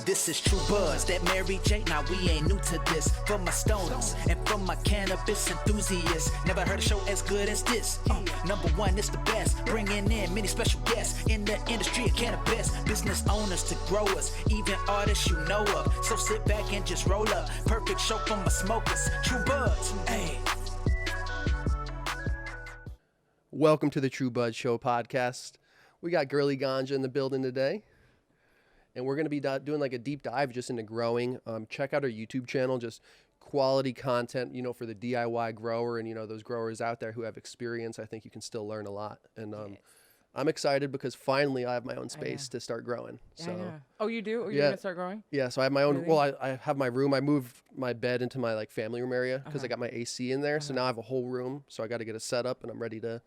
This is True Buzz, that Mary J. Now we ain't new to this. For my stoners and for my cannabis enthusiasts, never heard a show as good as this. Number one, it's the best. Bringing in many special guests in the industry of cannabis. Business owners to growers, even artists you know of. So sit back and just roll up. Perfect show for my smokers. True Buzz, hey. Welcome to the True Buzz Show podcast. We got Girly Ganja in the building today, and we're going to be doing like a deep dive just into growing. Check out our YouTube channel, just quality content, you know, for the DIY grower and, you know, those growers out there who have experience. I think you can still learn a lot. And I'm excited because finally I have my own space to start growing. So, oh, you do? Are you going to start growing? Yeah, so I have my own, Really? well, I have my room. I moved my bed into my like family room area because I got my AC in there. So now I have a whole room. So I got to get it set up and I'm ready to,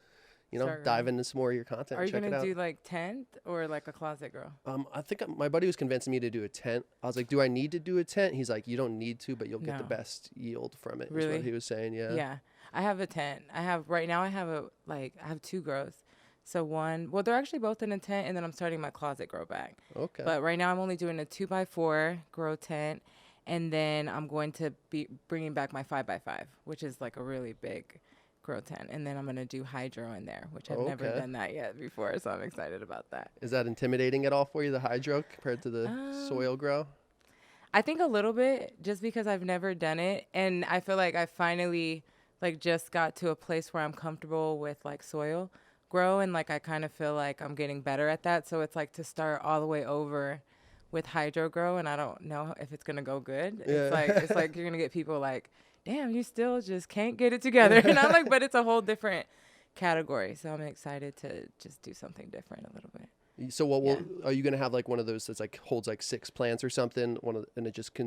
you know, dive into some more of your content. Are you going to do like tent or like a closet grow? I think my buddy was convincing me to do a tent. I was like, do I need to do a tent? He's like, you don't need to, but you'll get the best yield from it. Really? Is what he was saying. Yeah. Yeah. I have a tent. I have two grows. So they're actually both in a tent, and then I'm starting my closet grow bag. Okay. But right now I'm only doing a 2x4 grow tent, and then I'm going to be bringing back my 5x5, which is like a really big grow tent, and then I'm going to do hydro in there, which I've never done that yet before, so I'm excited about that. Is that intimidating at all for you, the hydro, compared to the soil grow? I think a little bit, just because I've never done it, and I feel like I finally like just got to a place where I'm comfortable with like soil grow, and like I kind of feel like I'm getting better at that, so it's like to start all the way over with hydro grow, and I don't know if it's going to go good. Yeah. It's like you're going to get people like, damn, you still just can't get it together. And I'm like, but it's a whole different category. So I'm excited to just do something different a little bit. So are you going to have like one of those that's like holds like 6 plants or something? And it just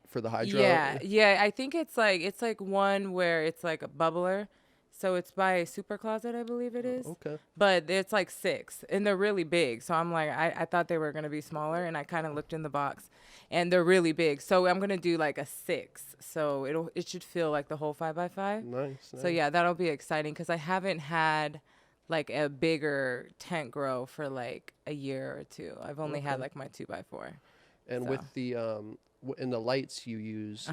for the hydro? Yeah. I think it's like one where it's like a bubbler. So it's by Super Closet, I believe it is. Okay. But it's like 6, and they're really big. So I'm like, I thought they were going to be smaller, and I kind of looked in the box, and they're really big. So I'm going to do like a 6. So it should feel like the whole 5x5. Nice. So yeah, that'll be exciting because I haven't had like a bigger tent grow for like a year or 2. I've only had like my 2x4. And with the in the lights you use,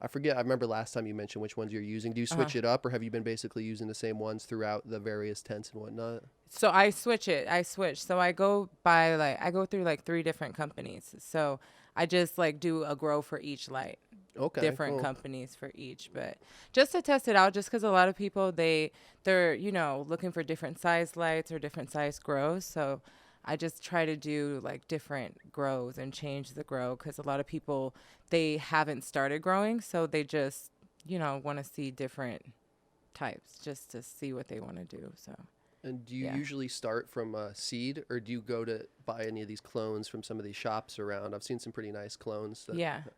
I forget. I remember last time you mentioned which ones you're using. Do you switch it up, or have you been basically using the same ones throughout the various tents and whatnot? So I switch. So I go through like 3 different companies. So I just like do a grow for each light. Okay. Different companies for each, but just to test it out, just because a lot of people they're you know looking for different size lights or different size grows. So I just try to do like different grows and change the grow because a lot of people, they haven't started growing. So they just, you know, want to see different types just to see what they want to do. So. And do you usually start from seed, or do you go to buy any of these clones from some of these shops around? I've seen some pretty nice clones.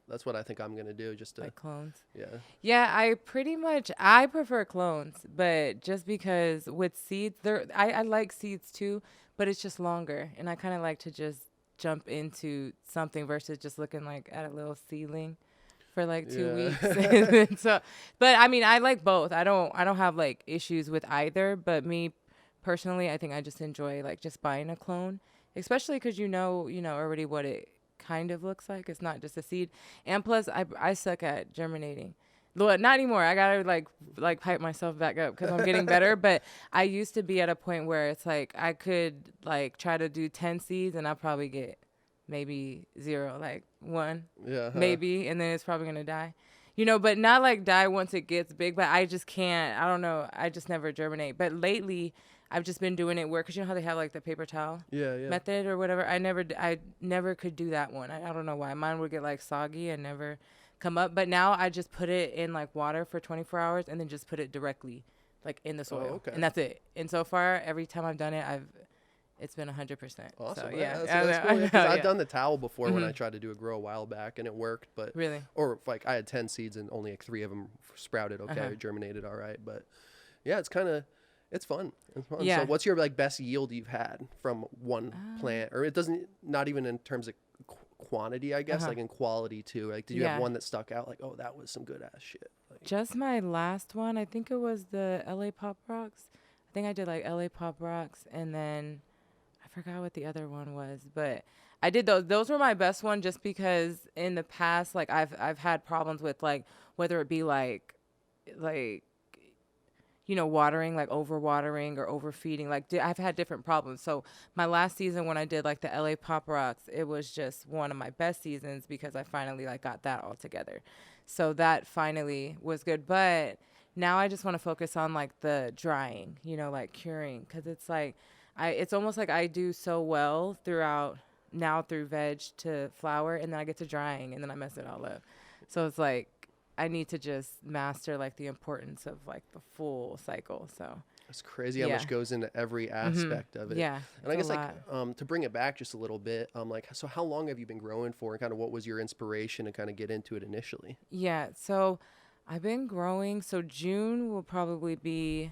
That's what I think I'm going to do. Just to, like clones. Yeah. Yeah, I prefer clones, but just because with seeds, I like seeds too, but it's just longer. And I kind of like to just jump into something versus just looking like at a little seedling for like 2 weeks. So, but I mean, I like both. I don't have like issues with either, but me personally, I think I just enjoy like just buying a clone, especially because you know already what it kind of looks like. It's not just a seed. And plus, I suck at germinating. Well, not anymore. I gotta like pipe myself back up because I'm getting better. But I used to be at a point where it's like I could like try to do 10 seeds and I'll probably get maybe 0, like 1, maybe, and then it's probably gonna die. You know, but not like die once it gets big. But I just can't. I don't know. I just never germinate. But lately, I've just been doing it where, because you know how they have like the paper towel method or whatever. I never could do that one. I don't know why. Mine would get like soggy and never come up. But now I just put it in like water for 24 hours and then just put it directly like in the soil. And that's it. And so far, every time I've done it, it's been 100%. Awesome. So, that's cool. I've done the towel before when I tried to do a grow a while back, and it worked. But really, or like I had 10 seeds and only like 3 of them sprouted. Germinated all right. But yeah, it's fun. It's fun. Yeah. So what's your like best yield you've had from one plant? Or it doesn't, not even in terms of quantity, I guess, like in quality too. Like, did you have one that stuck out? Like, oh, that was some good ass shit. Like, just my last one, I think it was the LA Pop Rocks. I think I did like LA Pop Rocks, and then I forgot what the other one was, but I did those. Those were my best one just because in the past, like I've had problems with like whether it be like watering, like over watering or overfeeding. Like I've had different problems. So my last season when I did like the LA Pop Rocks, it was just one of my best seasons because I finally like got that all together. So that finally was good. But now I just want to focus on like the drying, like curing, because it's like it's almost like I do so well throughout now through veg to flower, and then I get to drying and then I mess it all up. So it's like I need to just master like the importance of like the full cycle. So it's crazy how much goes into every aspect of it. Yeah. And I guess like to bring it back just a little bit, like so how long have you been growing for, and kind of what was your inspiration to kind of get into it initially? Yeah. So I've been growing. So June will probably be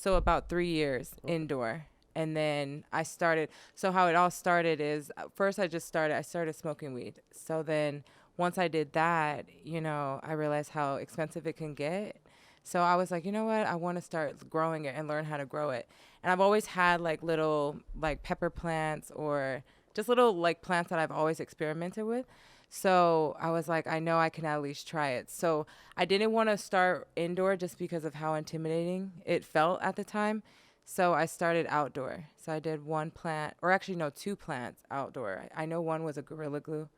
about 3 years indoor. And then I started. So how it all started is first I started smoking weed. So then once I did that, I realized how expensive it can get. So I was like, you know what? I want to start growing it and learn how to grow it. And I've always had like little like pepper plants or just little like plants that I've always experimented with. So I was like, I know I can at least try it. So I didn't want to start indoor just because of how intimidating it felt at the time. So I started outdoor. So I did one plant, or actually no, 2 plants outdoor. I know one was a Gorilla Glue,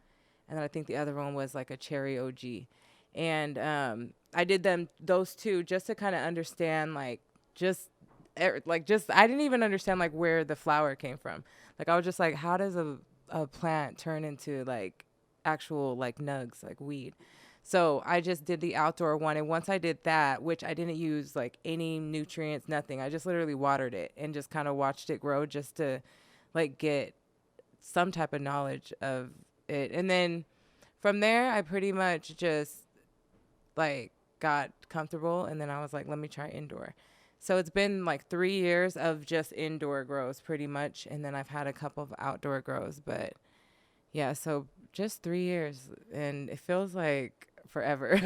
and then I think the other one was like a cherry OG. And I did those 2 just to kind of understand I didn't even understand like where the flower came from. Like I was just like, how does a plant turn into like actual like nugs, like weed? So I just did the outdoor one. And once I did that, which I didn't use like any nutrients, nothing. I just literally watered it and just kind of watched it grow just to like get some type of knowledge of it. And then from there, I pretty much just like got comfortable. And then I was like, let me try indoor. So it's been like 3 years of just indoor grows pretty much. And then I've had a couple of outdoor grows, but yeah, so just 3 years, and it feels like forever,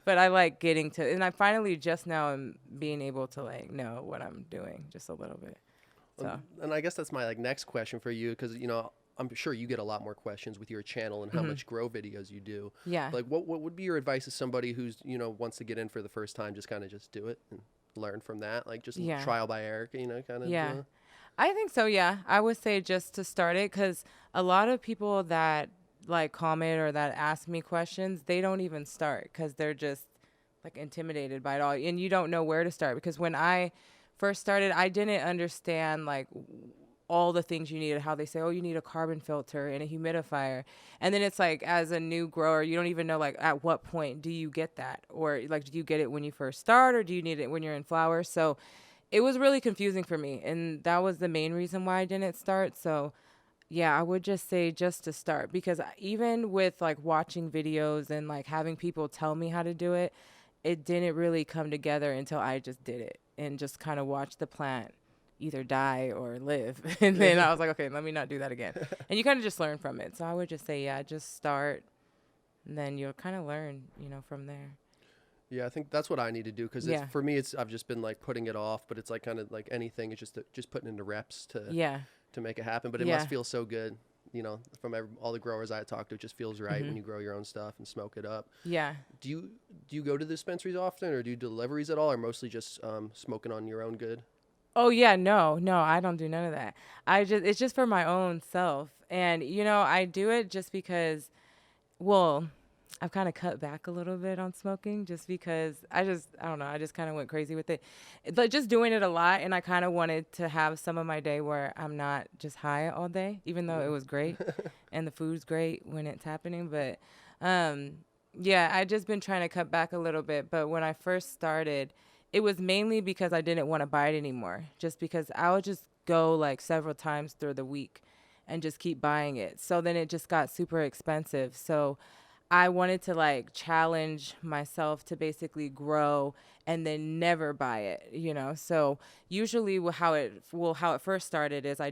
but I like getting to, and I finally just now am being able to like know what I'm doing just a little bit. So and I guess that's my like next question for you, because I'm sure you get a lot more questions with your channel and how much grow videos you do. Yeah. Like what would be your advice to somebody who's wants to get in for the first time, just kind of just do it and learn from that, like just trial by error, kind of. Yeah. I think so, yeah. I would say just to start it, because a lot of people that like comment or that ask me questions, they don't even start because they're just like intimidated by it all. And you don't know where to start, because when I first started, I didn't understand like all the things you needed, how they say, oh, you need a carbon filter and a humidifier. And then it's like, as a new grower, you don't even know like at what point do you get that, or like, do you get it when you first start, or do you need it when you're in flower? So it was really confusing for me, and that was the main reason why I didn't start. So yeah, I would just say just to start, because even with like watching videos and like having people tell me how to do it, it didn't really come together until I just did it and just kind of watched the plant either die or live. And then I was like, okay, let me not do that again. And you kind of just learn from it. So I would just say, yeah, just start, and then you'll kind of learn, from there. Yeah, I think that's what I need to do, because for me, I've just been like putting it off, but it's like kind of like anything, it's just putting into reps to make it happen. But it must feel so good, from all the growers I talk to. It just feels right when you grow your own stuff and smoke it up. Yeah. Do you go to the dispensaries often, or do you do deliveries at all, or mostly just smoking on your own good? Oh yeah, no, I don't do none of that. It's just for my own self, and I do it just because, well, I've kind of cut back a little bit on smoking just because I don't know, I just kind of went crazy with it. But just doing it a lot, and I kind of wanted to have some of my day where I'm not just high all day, even though it was great and the food's great when it's happening. But yeah, I just been trying to cut back a little bit. But when I first started, it was mainly because I didn't want to buy it anymore, just because I would just go like several times through the week and just keep buying it. So then it just got super expensive. So I wanted to like challenge myself to basically grow and then never buy it, So usually how it first started is I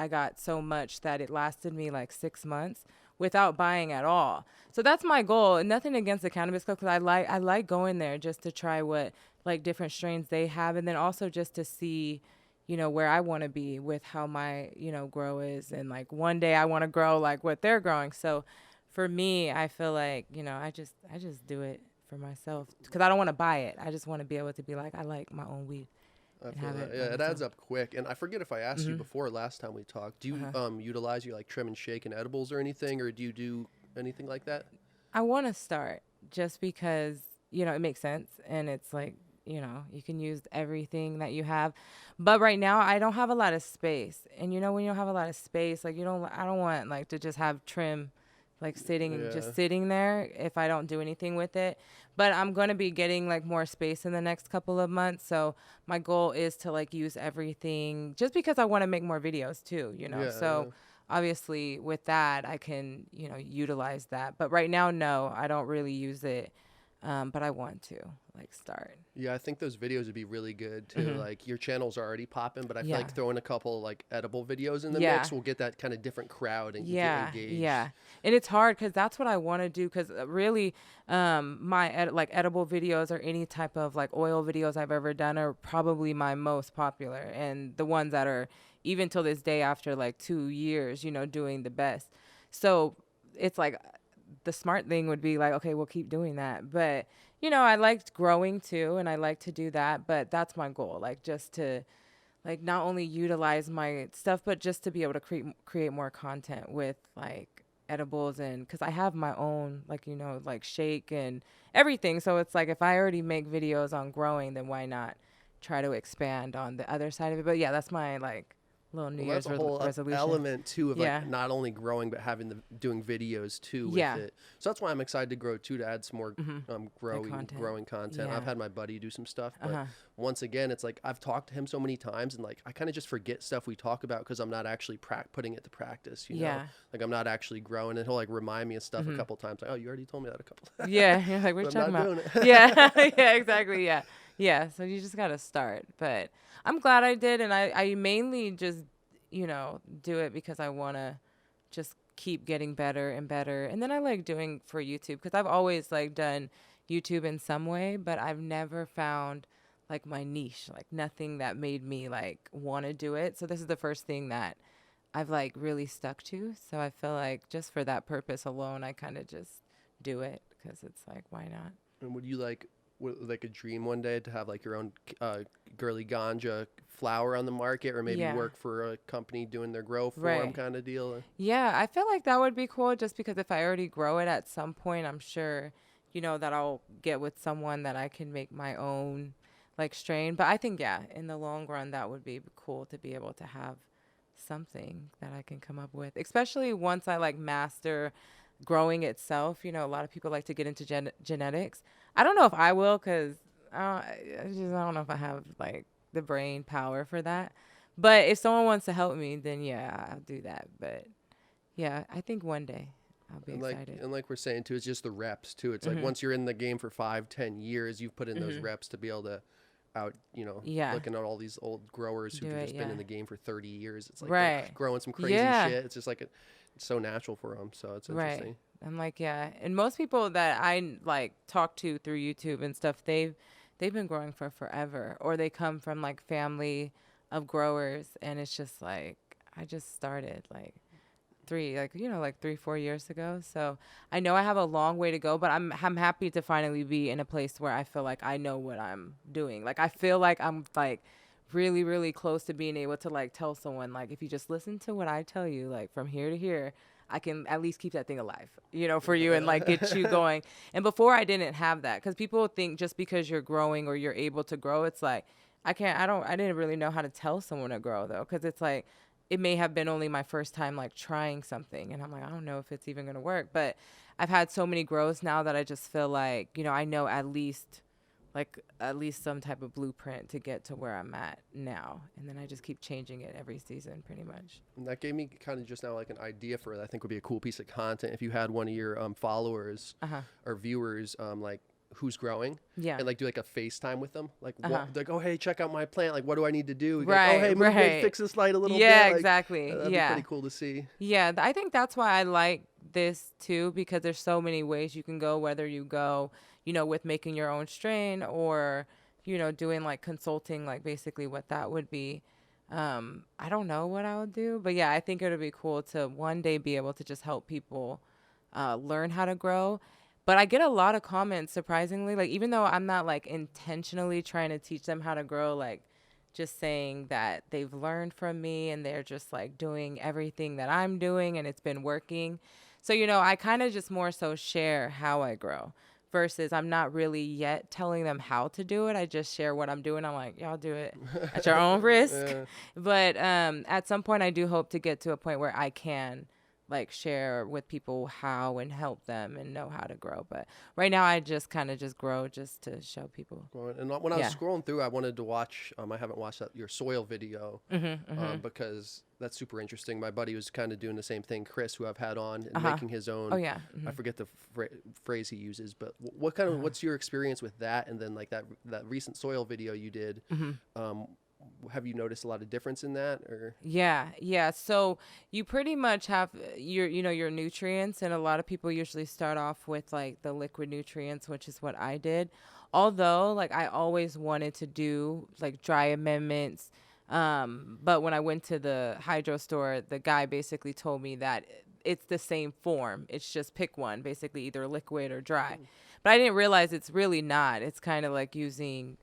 got so much that it lasted me like 6 months without buying at all. So that's my goal. And nothing against the Cannabis Club, because I like going there just to try what like different strains they have, and then also just to see, where I want to be with how my, grow is. And like one day I want to grow like what they're growing. So for me, I feel like, I just do it for myself because I don't want to buy it. I just want to be able to be like, I like my own weed. I feel that. Yeah, it adds up quick. And I forget if I asked you before last time we talked. Do you utilize your like trim and shake and edibles or anything, or do you do anything like that? I want to start just because, it makes sense. And it's like, you can use everything that you have. But right now, I don't have a lot of space. And, when you don't have a lot of space, like, I don't want, like, to just have trim, like, sitting there if I don't do anything with it. But I'm going to be getting, like, more space in the next couple of months. So my goal is to, like, use everything just because I want to make more videos, too, So obviously, with that, I can, utilize that. But right now, no, I don't really use it. But I want to like start. Yeah, I think those videos would be really good too. Like your channel's already popping, but I feel like throwing a couple like edible videos in the mix will get that kind of different crowd and get engaged. Yeah, and it's hard because that's what I want to do. Because really, my like edible videos or any type of like oil videos I've ever done are probably my most popular and the ones that are even till this day after like 2 years, doing the best. So it's like. The smart thing would be like, okay, we'll keep doing that. But, I liked growing too, and I like to do that. But that's my goal, like just to like not only utilize my stuff, but just to be able to create more content with like edibles. And because I have my own, like, like shake and everything. So it's like if I already make videos on growing, then why not try to expand on the other side of it? But yeah, that's my like little New Year's resolution. Element too of like not only growing but having doing videos too with it. So that's why I'm excited to grow too, to add some more growing content. I've had my buddy do some stuff, but once again, it's like I've talked to him so many times and like I kind of just forget stuff we talk about because I'm not actually putting it to practice. Like I'm not actually growing, and he'll like remind me of stuff a couple times. Like, oh, you already told me that a couple times. Yeah, you're like, what are you talking about? Yeah, exactly. Yeah, so you just got to start. But I'm glad I did, and I mainly just, do it because I want to just keep getting better and better. And then I like doing for YouTube because I've always, like, done YouTube in some way, but I've never found, like, my niche, like, nothing that made me, like, want to do it. So this is the first thing that I've, like, really stuck to. So I feel like just for that purpose alone, I kind of just do it because it's like, why not? And would you like a dream one day to have like your own Girly Ganja flower on the market, or maybe work for a company doing their grow form kind of deal? Yeah, I feel like that would be cool just because if I already grow it at some point, I'm sure, that I'll get with someone that I can make my own like strain. But I think, in the long run, that would be cool to be able to have something that I can come up with, especially once I like master growing itself. A lot of people like to get into genetics. I don't know if I will because I don't know if I have like the brain power for that. But if someone wants to help me, then I'll do that. But I think one day I'll be excited. And like we're saying too, it's just the reps too. It's like once you're in the game for 5-10 years, you've put in those reps to be able to looking at all these old growers who've just been in the game for 30 years. It's like they're growing some crazy shit. It's just like it's so natural for them. So it's interesting. I'm like, and most people that I like talk to through YouTube and stuff, they've been growing for forever, or they come from like family of growers, and it's just like I just started like 3-4 years ago. So I know I have a long way to go, but I'm happy to finally be in a place where I feel like I know what I'm doing. Like I feel like I'm like really, really close to being able to like tell someone like, if you just listen to what I tell you, like from here to here, I can at least keep that thing alive, for you and like get you going. And before I didn't have that, because people think just because you're growing or you're able to grow, it's like, I didn't really know how to tell someone to grow though. Cause it's like, it may have been only my first time like trying something. And I'm like, I don't know if it's even going to work, but I've had so many grows now that I just feel like, I know at least some type of blueprint to get to where I'm at now. And then I just keep changing it every season pretty much. And that gave me kind of just now like an idea for it. I think would be a cool piece of content if you had one of your followers or viewers like who's growing and like do like a FaceTime with them, like like, oh hey, check out my plant, like what do I need to do? Oh hey, fix this light a little bit. Like, exactly. That'd be pretty cool to see. I think that's why I like this too, because there's so many ways you can go, whether you go with making your own strain or doing like consulting, like basically what that would be. I don't know what I would do, but yeah, I think it would be cool to one day be able to just help people learn how to grow. But I get a lot of comments, surprisingly, like even though I'm not like intentionally trying to teach them how to grow, like just saying that they've learned from me and they're just like doing everything that I'm doing and it's been working. So, I kind of just more so share how I grow versus I'm not really yet telling them how to do it. I just share what I'm doing. I'm like, y'all do it at your own risk. Yeah. But at some point, I do hope to get to a point where I can like share with people how and help them and know how to grow. But right now I just kind of just grow just to show people. Well, and when I was scrolling through, I wanted to watch, I haven't watched your soil video because that's super interesting. My buddy was kind of doing the same thing, Chris, who I've had on, and making his own. Oh, yeah. I forget the phrase he uses, but what's your experience with that? And then like that recent soil video you did, have you noticed a lot of difference in that, or? Yeah. So you pretty much have your nutrients, and a lot of people usually start off with like the liquid nutrients, which is what I did. Although like I always wanted to do like dry amendments. But when I went to the hydro store, the guy basically told me that it's the same form. It's just pick one, basically either liquid or dry. But I didn't realize it's really not. It's kind of like using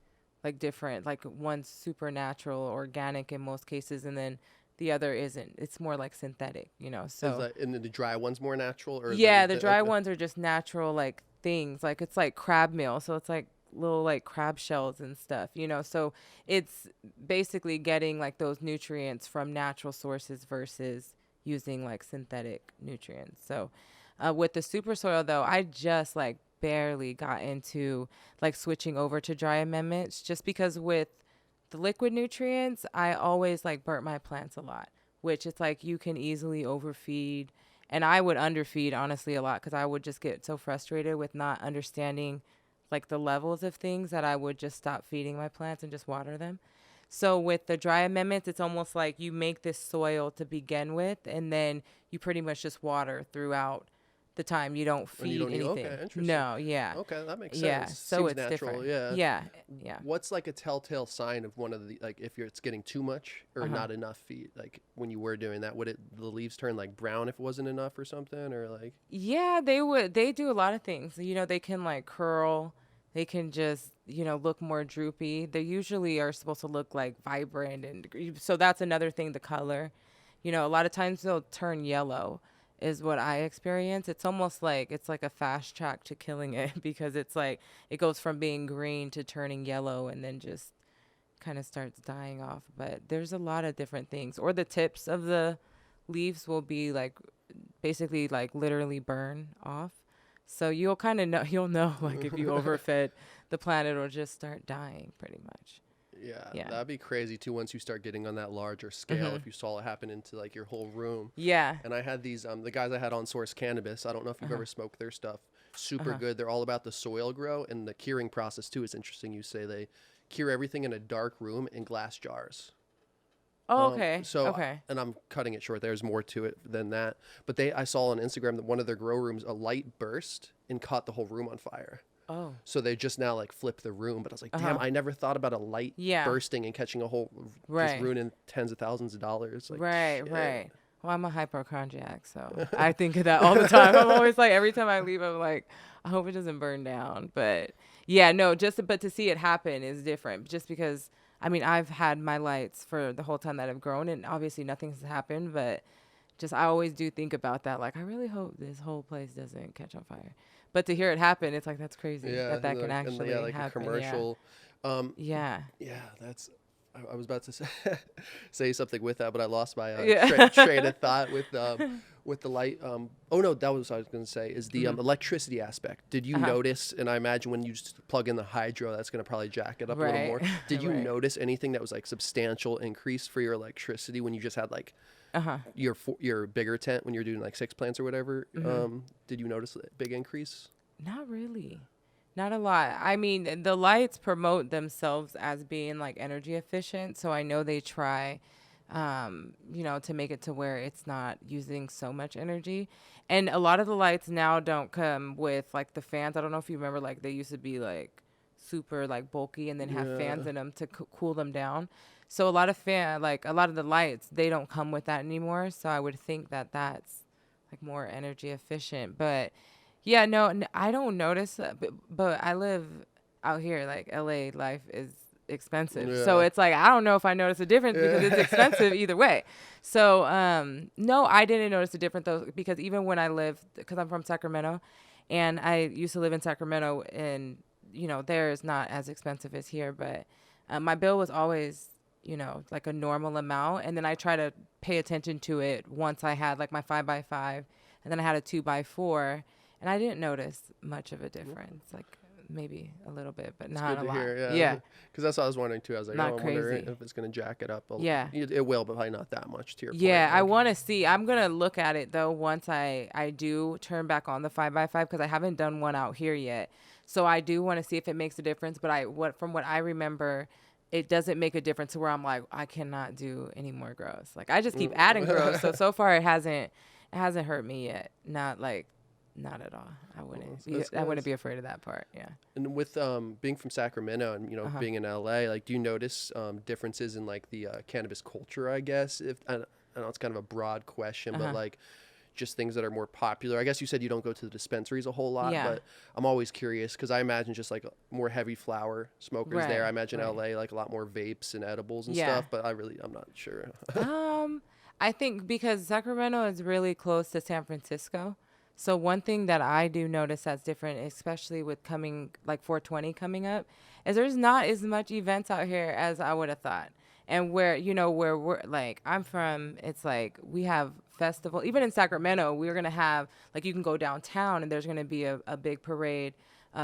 like different, like one's supernatural, organic in most cases, and then the other isn't. It's more like synthetic, so. And the dry one's more natural? Or the dry ones are just natural like things. Like it's like crab meal. So it's like little like crab shells and stuff, so it's basically getting like those nutrients from natural sources versus using like synthetic nutrients. So with the super soil though, I just like barely got into like switching over to dry amendments, just because with the liquid nutrients I always like burnt my plants a lot, which it's like you can easily overfeed, and I would underfeed honestly a lot because I would just get so frustrated with not understanding like the levels of things that I would just stop feeding my plants and just water them. So with the dry amendments, it's almost like you make this soil to begin with, and then you pretty much just water throughout the time. You don't feed anything. Okay, interesting. No, yeah. Okay, that makes sense. Yeah, so Seems it's natural, different. Yeah. What's like a telltale sign of one of the, like if it's getting too much or not enough feed? Like when you were doing that, would the leaves turn like brown if it wasn't enough or something, or like? Yeah, they do a lot of things. They can like curl. They can just, look more droopy. They usually are supposed to look like vibrant. And so that's another thing, the color. A lot of times they'll turn yellow is what I experience. It's almost like it's like a fast track to killing it because it's like it goes from being green to turning yellow and then just kind of starts dying off. But there's a lot of different things. Or the tips of the leaves will be like basically like literally burn off. So you'll kind of know, like if you overfed the plant, it'll just start dying pretty much. Yeah, that'd be crazy too once you start getting on that larger scale, if you saw it happen into like your whole room. Yeah. And I had these, the guys I had on source Cannabis, I don't know if you've ever smoked their stuff. Super good. They're all about the soil grow, and the curing process too is interesting. You say they cure everything in a dark room in glass jars. Oh, okay. And I'm cutting it short. There's more to it than that. But I saw on Instagram that one of their grow rooms, a light burst and caught the whole room on fire. Oh. So they just now like flip the room. But I was like, damn, I never thought about a light bursting and catching a whole, just ruining tens of thousands of dollars. Like, right. Well, I'm a hypochondriac, so I think of that all the time. I'm always like, every time I leave, I'm like, I hope it doesn't burn down. But yeah, no, but to see it happen is different, just because I mean, I've had my lights for the whole time that I've grown, and obviously nothing's happened, but just I always do think about that. Like, I really hope this whole place doesn't catch on fire. But to hear it happen, it's like, that's crazy that can actually like happen. A commercial. Yeah. That's. I was about to say something with that, but I lost my train of thought with the light. Oh no, that was what I was going to say. Is the electricity aspect? Did you notice? And I imagine when you just plug in the hydro, that's going to probably jack it up a little more. Did you notice anything that was like substantial increase for your electricity when you just had like your bigger tent when you're doing like 6 plants or whatever? Did you notice a big increase? Not really. Not a lot. I mean, the lights promote themselves as being like energy efficient. So I know they try, to make it to where it's not using so much energy. And a lot of the lights now don't come with like the fans. I don't know if you remember, like they used to be like super like bulky and then have fans in them to cool them down. So a lot of the lights, they don't come with that anymore. So I would think that that's like more energy efficient. But yeah, no, I don't notice that. But I live out here, like LA life is expensive. Yeah. So it's like, I don't know if I notice a difference because it's expensive either way. So no, I didn't notice a difference though, because even when I lived, because I'm from Sacramento and I used to live in Sacramento, and there is not as expensive as here, but my bill was always, like a normal amount. And then I try to pay attention to it once I had like my 5x5, and then I had a 2x4, and I didn't notice much of a difference. Like maybe a little bit, but not a lot. Yeah. Because that's what I was wondering too. I was like, Not I wonder crazy. if it's going to jack it up. Yeah. It will, but probably not that much to your point. Yeah, I Like, want to see. I'm going to look at it, though, once I do turn back on the 5x5, because I haven't done one out here yet. So I do want to see if it makes a difference. But from what I remember, it doesn't make a difference to where I'm like, I cannot do any more grows. Like, I just keep adding grows. So far it hasn't hurt me yet. Not at all. I wouldn't be afraid of that part. Yeah. And with being from Sacramento and being in LA, like, do you notice differences in like the cannabis culture? I guess I know it's kind of a broad question, but like just things that are more popular. I guess you said you don't go to the dispensaries a whole lot, but I'm always curious because I imagine just like more heavy flower smokers there. I imagine LA like a lot more vapes and edibles and stuff, but I'm not sure. I think because Sacramento is really close to San Francisco. So one thing that I do notice that's different, especially with coming like 420 coming up, is there's not as much events out here as I would have thought. And where we're like, I'm from, it's like we have festival. Even in Sacramento, we're going to have, like, you can go downtown and there's going to be a big parade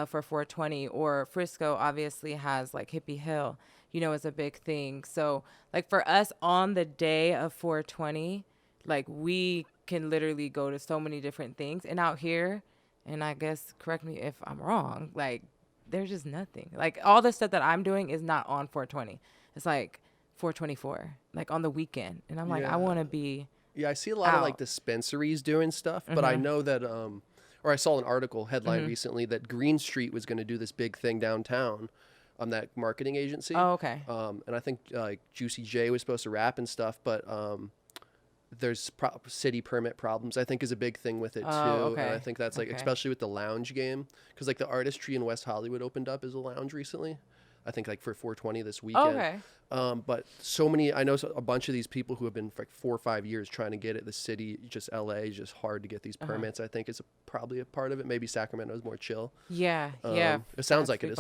for 420. Or Frisco obviously has like Hippie Hill, is a big thing. So like for us on the day of 420, like we can literally go to so many different things. And out here, and I guess correct me if I'm wrong, like there's just nothing. Like all the stuff that I'm doing is not on 420. It's like 424, like on the weekend. And I'm like, I want to be I see a lot of like dispensaries doing stuff, but I know that or I saw an article headline recently that Green Street was going to do this big thing downtown on that marketing agency. Oh, okay. And I think like Juicy J was supposed to rap and stuff, but there's city permit problems, I think, is a big thing with it too. Okay. And I think that's like, especially with the lounge game, because like the Artistry in West Hollywood opened up as a lounge recently. I think like for 420 this weekend. Okay. But I know a bunch of these people who have been for like 4 or 5 years trying to get it. The city, just LA, is just hard to get these permits. I think is probably a part of it. Maybe Sacramento is more chill. Yeah. It sounds like it is.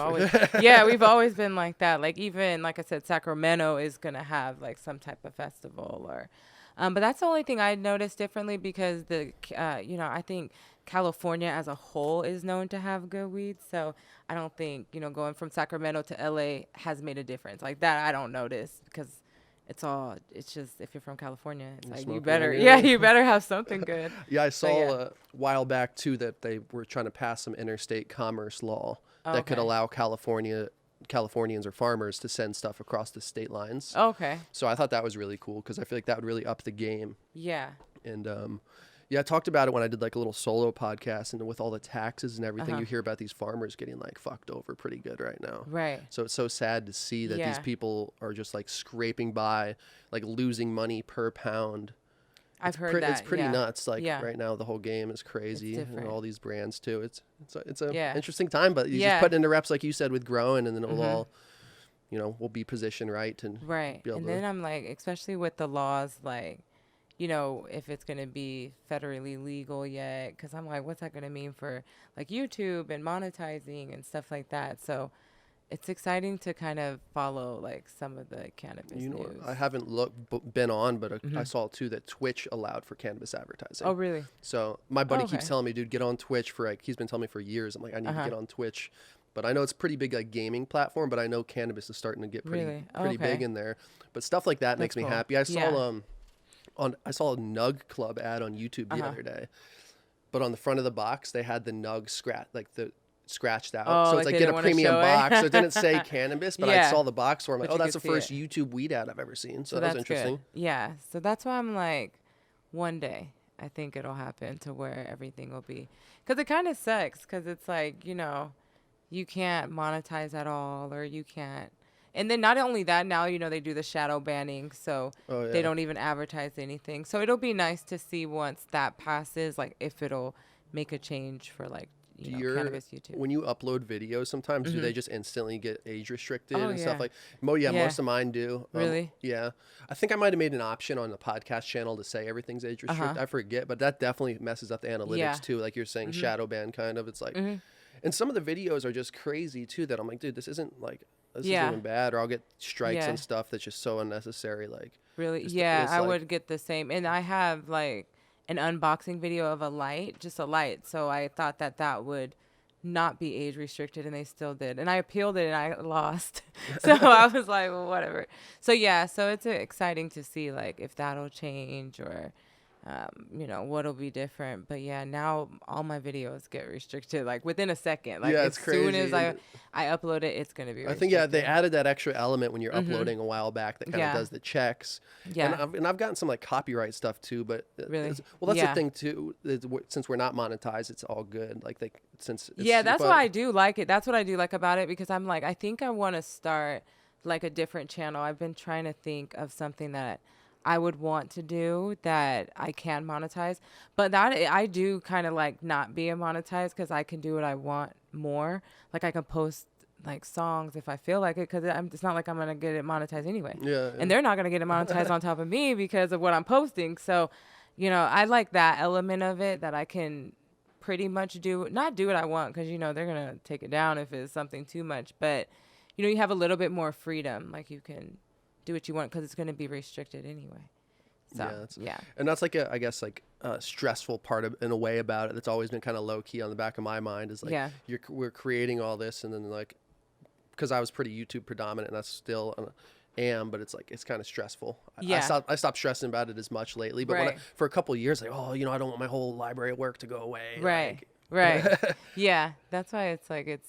Yeah, we've always been like that. Like even, like I said, Sacramento is going to have like some type of festival or, but that's the only thing I noticed differently because I think California as a whole is known to have good weed. So I don't think, going from Sacramento to LA has made a difference. Like that, I don't notice because it's just, if you're from California, it's like you better have something good. Yeah, I saw a while back too that they were trying to pass some interstate commerce law that could allow Californians or farmers to send stuff across the state lines. Okay. So I thought that was really cool because I feel like that would really up the game. Yeah. And I talked about it when I did like a little solo podcast, and with all the taxes and everything, you hear about these farmers getting like fucked over pretty good right now. Right. So it's so sad to see that these people are just like scraping by, like losing money per pound. I've heard that. It's pretty nuts. Like right now, the whole game is crazy, and all these brands too. It's a interesting time, but you just put it into reps like you said with growing, and then it'll all, we'll be positioned right and right. And then I'm like, especially with the laws, like, if it's going to be federally legal yet, because I'm like, what's that going to mean for like YouTube and monetizing and stuff like that? So it's exciting to kind of follow like some of the cannabis news. I haven't been on, but I saw too that Twitch allowed for cannabis advertising. Oh, really? So my buddy keeps telling me, dude, get on Twitch for like, he's been telling me for years. I'm like, I need to get on Twitch. But I know it's pretty big like gaming platform, but I know cannabis is starting to get pretty big in there. But stuff like that makes me happy. I saw I saw a Nug Club ad on YouTube the other day, but on the front of the box they had the Nug scratched out, so it's like get a premium box. So it didn't say cannabis, but I saw the box for. I'm like, that's the first YouTube weed ad I've ever seen. So that was interesting. Good. Yeah, so that's why I'm like, one day I think it'll happen to where everything will be, because it kind of sucks, because it's like you can't monetize at all, or you can't. And then not only that, now, they do the shadow banning, so Oh, yeah. they don't even advertise anything. So it'll be nice to see once that passes, like if it'll make a change for like, cannabis YouTube. When you upload videos, sometimes do they just instantly get age restricted Oh, and stuff yeah. like? Yeah. Most of mine do. Really? Yeah, I think I might have made an option on the podcast channel to say everything's age restricted. I forget, but that definitely messes up the analytics Yeah. too. Like you're saying, shadow ban kind of. It's like, and some of the videos are just crazy too. That I'm like, dude, this isn't even bad, or I'll get strikes and stuff that's just so unnecessary. Like Really? just- Yeah, it's I like- would get the same. And I have like an unboxing video of a light, just a light. So I thought that would not be age restricted, and they still did. And I appealed it and I lost. So I was like, well, whatever. So yeah, so it's exciting to see like if that'll change, or what'll be different. But yeah, now all my videos get restricted like within a second. Like Yeah, as it's soon crazy. as I upload it, it's gonna be I restricted. think they added that extra element when you're uploading a while back that kind of does the checks. Yeah. And I've gotten some like copyright stuff too, but Really? that's Yeah. the thing too. Since we're not monetized, it's all good. Like That's why I do like it. That's what I do like about it, because I'm like, I think I want to start like a different channel. I've been trying to think of something that I would want to do that I can monetize, but that I do kind of like not being monetized, because I can do what I want more. Like I can post like songs if I feel like it, because it's not like I'm gonna get it monetized anyway. Yeah. And they're not gonna get it monetized on top of me because of what I'm posting. So, I like that element of it, that I can pretty much not do what I want, because they're gonna take it down if it's something too much. But you have a little bit more freedom, like you can do what you want, because it's going to be restricted anyway. So and that's like I guess like a stressful part in a way about it that's always been kind of low key on the back of my mind, is like we're creating all this, and then like, because I was pretty YouTube predominant, and I still am, but it's like it's kind of stressful. I stopped stressing about it as much lately, but for a couple of years, like, I don't want my whole library of work to go away. Right. Yeah, that's why it's like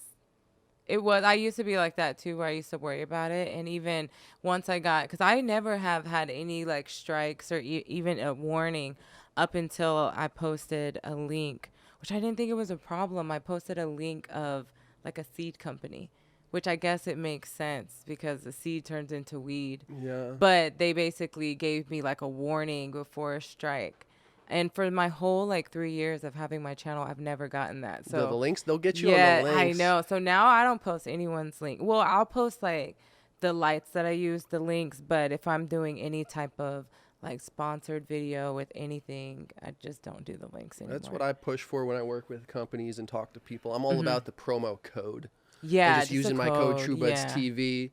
I used to be like that too, where I used to worry about it. And even once because I never have had any like strikes or even a warning up until I posted a link, which I didn't think it was a problem. I posted a link of like a seed company, which I guess it makes sense because the seed turns into weed. Yeah. But they basically gave me like a warning before a strike. And for my whole like 3 years of having my channel, I've never gotten that. So the links, they'll get you on the links. I know. So now I don't post anyone's link. Well, I'll post like the lights that I use, the links. But if I'm doing any type of like sponsored video with anything, I just don't do the links anymore. That's what I push for when I work with companies and talk to people. I'm all about the promo code. Yeah, and just using my code TrueBuds yeah. TV.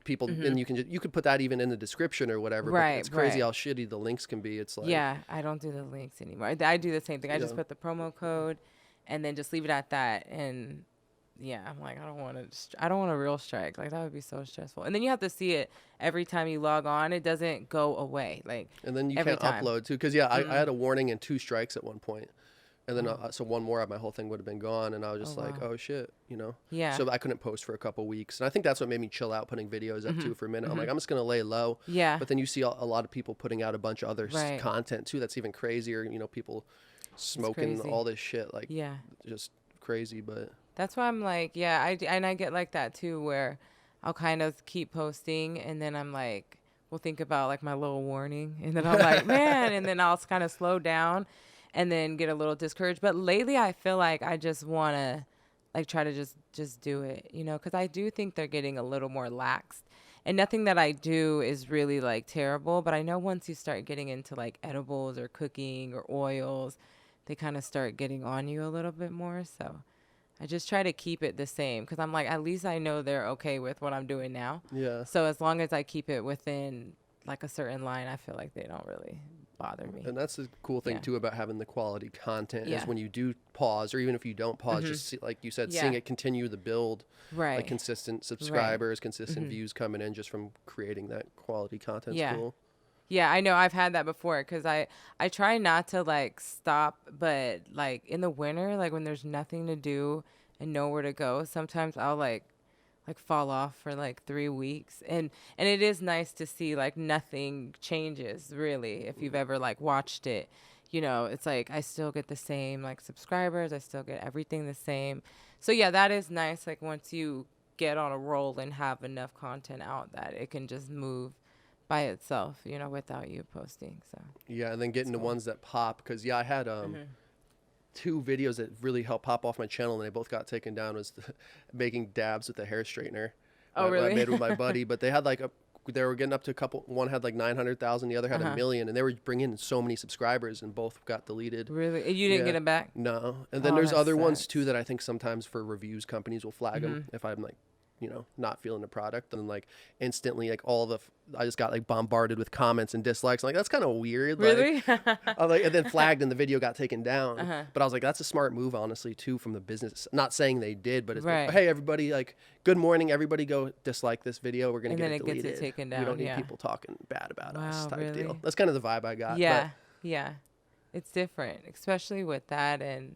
People and you could put that even in the description or whatever. Right, but it's crazy right. how shitty the links can be. It's like I don't do the links anymore. I do the same thing. I just put the promo code and then just leave it at that. And I'm like, I don't want a real strike. Like that would be so stressful. And then you have to see it every time you log on. It doesn't go away. Like and then you every can't time. upload too, because I had a warning and 2 strikes at one point. And then, so one more, my whole thing would have been gone. And I was just oh shit, Yeah. So I couldn't post for a couple weeks. And I think that's what made me chill out putting videos up too for a minute. I'm like, I'm just going to lay low. Yeah. But then you see a lot of people putting out a bunch of other content too. That's even crazier. People smoking all this shit. Like, just crazy. But that's why I'm like, I get like that too, where I'll kind of keep posting. And then I'm like, we'll think about like my little warning. And then I'm like, man, and then I'll kind of slow down. And then get a little discouraged. But lately I feel like I just want to like try to just do it, because I do think they're getting a little more lax. And nothing that I do is really like terrible. But I know once you start getting into like edibles or cooking or oils, they kind of start getting on you a little bit more. So I just try to keep it the same, because I'm like, at least I know they're okay with what I'm doing now. yeah. So as long as I keep it within like a certain line, I feel like they don't really bother me. And that's the cool thing too about having the quality content is Yeah. when you do pause, or even if you don't pause, just see, like you said, seeing it continue the build, Right. like consistent subscribers, consistent views coming in just from creating that quality content. Yeah. Cool. Yeah, I know. I've had that before, because I try not to like stop, but like in the winter, like when there's nothing to do and nowhere to go, sometimes I'll like fall off for like 3 weeks. And it is nice to see like nothing changes really, if you've ever like watched it, you know, it's like I still get the same like subscribers. I still get everything the same. So yeah, that is nice. Like once you get on a roll and have enough content out that it can just move by itself, you know, without you posting. So Yeah, and then getting the ones that pop, because I had Mm-hmm. 2 videos that really helped pop off my channel, and they both got taken down. Was making dabs with a hair straightener. Oh, that I really? made with my buddy, but they had like they were getting up to a couple. One had like 900,000, the other had a million, and they were bringing in so many subscribers, and both got deleted. Really? You didn't Yeah. get it back? No, and then Oh, there's that other ones sucks. too that I think sometimes for reviews companies will flag them Mm-hmm. if I'm like, not feeling the product, and like instantly like I just got like bombarded with comments and dislikes. I'm like, that's kind of weird. Really? I'm like, and then flagged and the video got taken down. Uh-huh. But I was like, that's a smart move, honestly, too, from the business. Not saying they did, but it's like, Right. hey, everybody, like, good morning, everybody, go dislike this video. We're gonna And get then it it gets it deleted. taken We down, don't need yeah. people talking bad about us Wow, type really? deal. That's kind of the vibe I got. Yeah. Yeah. It's different, especially with that. And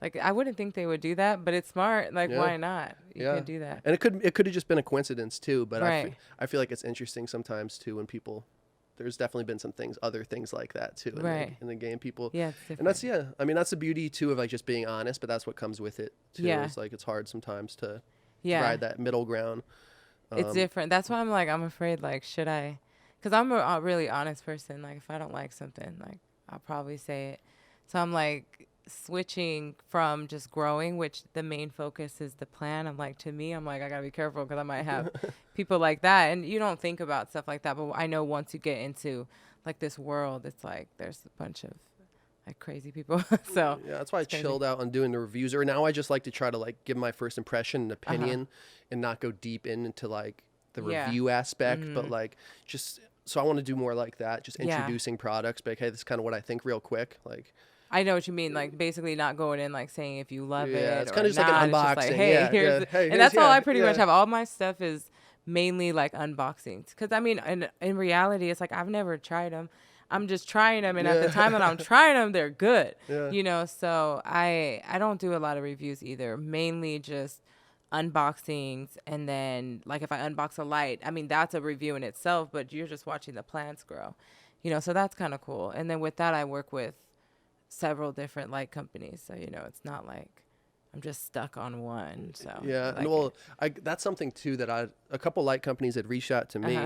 like, I wouldn't think they would do that, but it's smart. Like, Yeah. why not? You Yeah. can do that. And it could have just been a coincidence too, but Right. I feel like it's interesting sometimes too when people. There's definitely been some other things like that too Right. in the game. People, Yeah, it's different. and that's I mean that's the beauty too of like just being honest, but that's what comes with it too. Yeah. It's like it's hard sometimes to Yeah. ride that middle ground. It's different. That's why I'm like, I'm afraid, like, should I? Because I'm a really honest person. Like, if I don't like something, like, I'll probably say it. So I'm like switching from just growing, which the main focus is the plan. I'm like, to me, I'm like, I got to be careful because I might have people like that. And you don't think about stuff like that. But I know once you get into like this world, it's like there's a bunch of like crazy people. So Yeah, that's why I it's crazy. chilled out on doing the reviews. Or now I just like to try to like give my first impression and opinion and not go deep into like the Yeah. review aspect, but like just so I want to do more like that, just Yeah. introducing products, but like, hey, this is kind of what I think real quick. Like I know what you mean. Like basically not going in like saying if you love Yeah, it. it's or kinda just like an not. It's just unboxing. hey, Yeah, here's yeah. the- Hey, and here's- that's all yeah, I pretty much yeah. have. All my stuff is mainly like unboxings. Because I mean, in reality, it's like I've never tried them. I'm just trying them, and at the time that I'm trying them, they're good. Yeah. You know, so I don't do a lot of reviews either. Mainly just unboxings, and then like if I unbox a light, I mean that's a review in itself, but you're just watching the plants grow. You know, so that's kind of cool. And then with that, I work with several different light companies, so you know it's not like I'm just stuck on one. So Yeah, I and like well, it. that's something too that a couple light companies had reached out to me,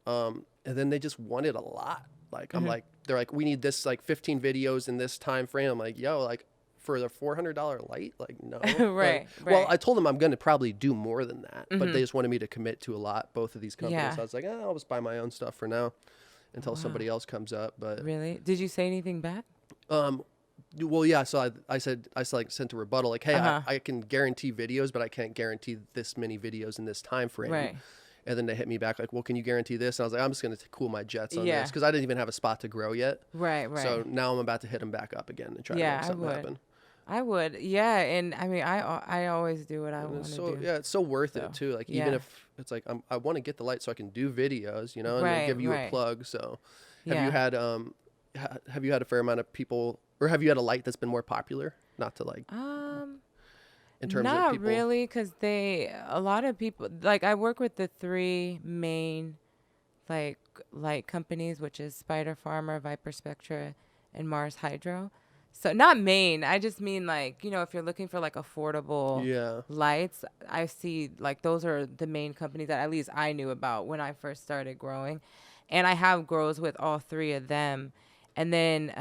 Uh-huh. and then they just wanted a lot. Like I'm Mm-hmm. like, they're like, we need this like 15 videos in this time frame. I'm like, yo, like for the $400 light, like no. Right, Well, right. I told them I'm gonna probably do more than that, but they just wanted me to commit to a lot. Both of these companies, Yeah. so I was like, I'll just buy my own stuff for now, until somebody else comes up. But Really? Did you say anything back? well, yeah. So I said like sent a rebuttal like, hey, Uh-huh. I can guarantee videos, but I can't guarantee this many videos in this time frame. Right. And then they hit me back like, well, can you guarantee this? And I was like, I'm just gonna cool my jets on Yeah. this because I didn't even have a spot to grow yet. Right, right. So now I'm about to hit them back up again and try Yeah, to make I something would. happen. I would, yeah, and I mean, I always do what I And want it's to so do. yeah, it's so worth So, it too. Like even yeah. if it's like I want to get the light so I can do videos, and they Right, give you a right. plug. So have Yeah. you had have you had a fair amount of people, or have you had a light that's been more popular? Not to like in terms Not of people. really, because a lot of people, like I work with the 3 main, like light companies, which is Spider Farmer, Viper Spectra, and Mars Hydro. So not main, I just mean like, you know, if you're looking for like affordable Yeah. lights, I see like those are the main companies that at least I knew about when I first started growing. And I have grows with all 3 of them. And then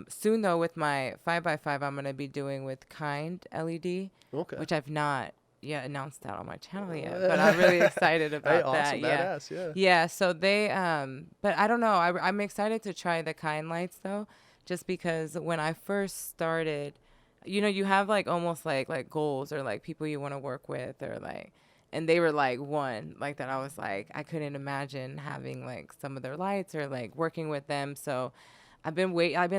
soon though with my 5x5, I'm going to be doing with Kind LED, Okay. which I've not yet announced that on my channel yet, but I'm really excited about Hey, that. awesome, Yeah. badass, yeah. Yeah. So they, but I don't know. I'm excited to try the Kind lights though, just because when I first started, you know, you have like almost like goals or like people you want to work with or like, and they were like one like that. I was like, I couldn't imagine having like some of their lights or like working with them. So I've been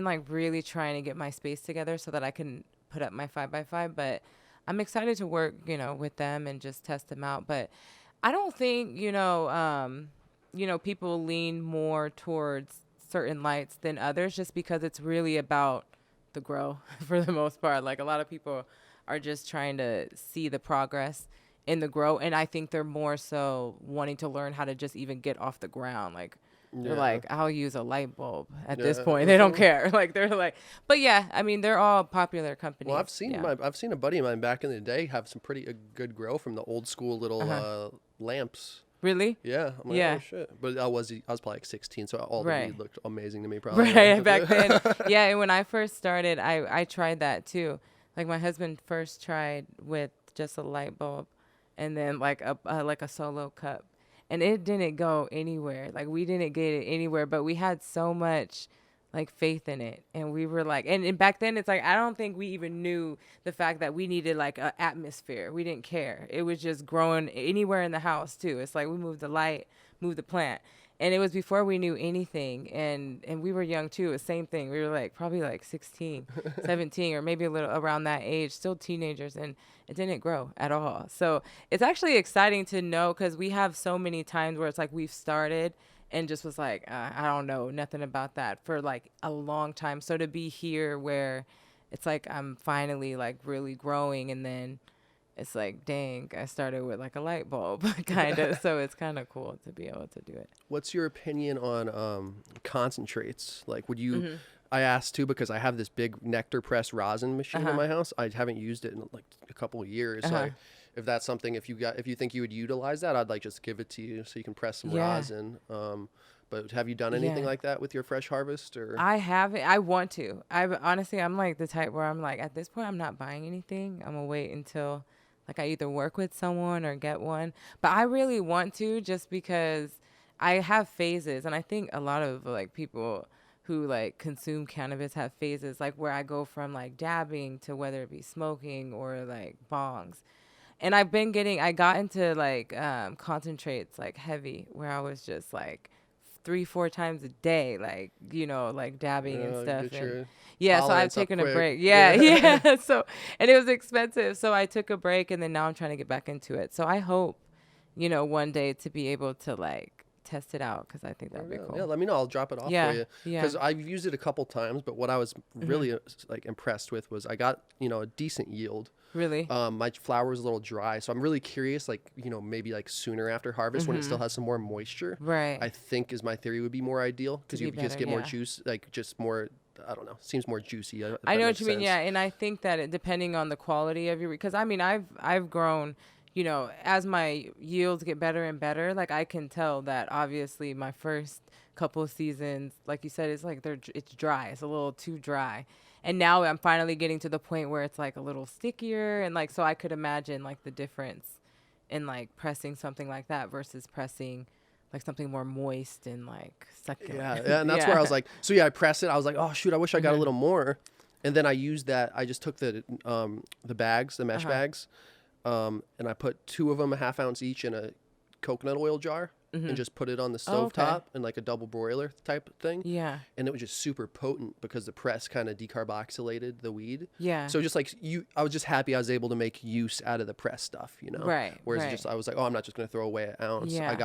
like really trying to get my space together so that I can put up my 5x5, but I'm excited to work, you know, with them and just test them out. But I don't think, people lean more towards certain lights than others just because it's really about the grow for the most part. Like a lot of people are just trying to see the progress in the grow. And I think they're more so wanting to learn how to just even get off the ground. Like They're Yeah. like, I'll use a light bulb at this Yeah. point. They don't care. Like they're like, but yeah, I mean, they're all popular companies. Well, I've seen yeah. I've seen a buddy of mine back in the day have some pretty good grow from the old school little lamps. Really? Yeah, I'm like, Yeah. oh shit. But I was probably like 16, so all the Right. weed looked amazing to me. Probably Right, back then. Yeah, and when I first started, I tried that too. Like my husband first tried with just a light bulb, and then like a solo cup, and it didn't go anywhere. Like we didn't get it anywhere, but we had so much like faith in it, and we were like, and back then it's like I don't think we even knew the fact that we needed like an atmosphere. We didn't care. It was just growing anywhere in the house too. It's like we moved the light, moved the plant. And it was before we knew anything, and we were young too. The same thing. We were like probably like 16, 17, or maybe a little around that age, still teenagers, and it didn't grow at all. So it's actually exciting to know because we have so many times where it's like we've started and just was like, I don't know nothing about that for like a long time. So to be here where it's like I'm finally like really growing, and then it's like, dang, I started with like a light bulb kind of. So it's kind of cool to be able to do it. What's your opinion on concentrates? Like, would you? Mm-hmm. I asked too because I have this big nectar press rosin machine in my house. I haven't used it in like a couple of years. So if that's something, if you think you would utilize that, I'd like just give it to you so you can press some rosin. But have you done anything like that with your fresh harvest? Or I haven't. I want to. I'm like the type where I'm like, at this point, I'm not buying anything. I'm gonna wait until like I either work with someone or get one. But I really want to, just because I have phases, and I think a lot of like people who like consume cannabis have phases, like where I go from like dabbing to whether it be smoking or like bongs. And I got into like concentrates like heavy, where I was just like 3-4 times a day, like, you know, like dabbing and stuff. And so I've taken a break. Yeah. So, and it was expensive. So I took a break, and then now I'm trying to get back into it. So I hope, you know, one day to be able to like test it out, because I think that'd be cool. Yeah, let me know. I'll drop it off for you. Yeah. Because I've used it a couple times, but what I was really like impressed with was I got, you know, a decent yield. Really? My flower was a little dry, so I'm really curious, like, you know, maybe like sooner after harvest when it still has some more moisture. Right. I think is my theory would be more ideal, because you just get more yeah. juice, like just more, I don't know, seems more juicy. If I that know makes what you mean. sense. Yeah. And I think that depending on the quality of your, because I mean, I've grown, you know, as my yields get better and better, like I can tell that obviously my first couple of seasons, like you said, it's like it's dry. It's a little too dry. And now I'm finally getting to the point where it's like a little stickier, and like, so I could imagine like the difference in like pressing something like that versus pressing like something more moist and like succulent. Yeah, and that's where I was like, so yeah, I press it. I was like, oh shoot, I wish I got a little more. And then I used that. I just took the bags, the mesh bags, and I put 2 of them, a ½ ounce each, in a coconut oil jar, and just put it on the stove top in like a double broiler type thing. Yeah. And it was just super potent because the press kind of decarboxylated the weed. Yeah. So just like I was just happy I was able to make use out of the press stuff, you know. Right. Whereas just I was like, oh, I'm not just gonna throw away an ounce. Yeah. I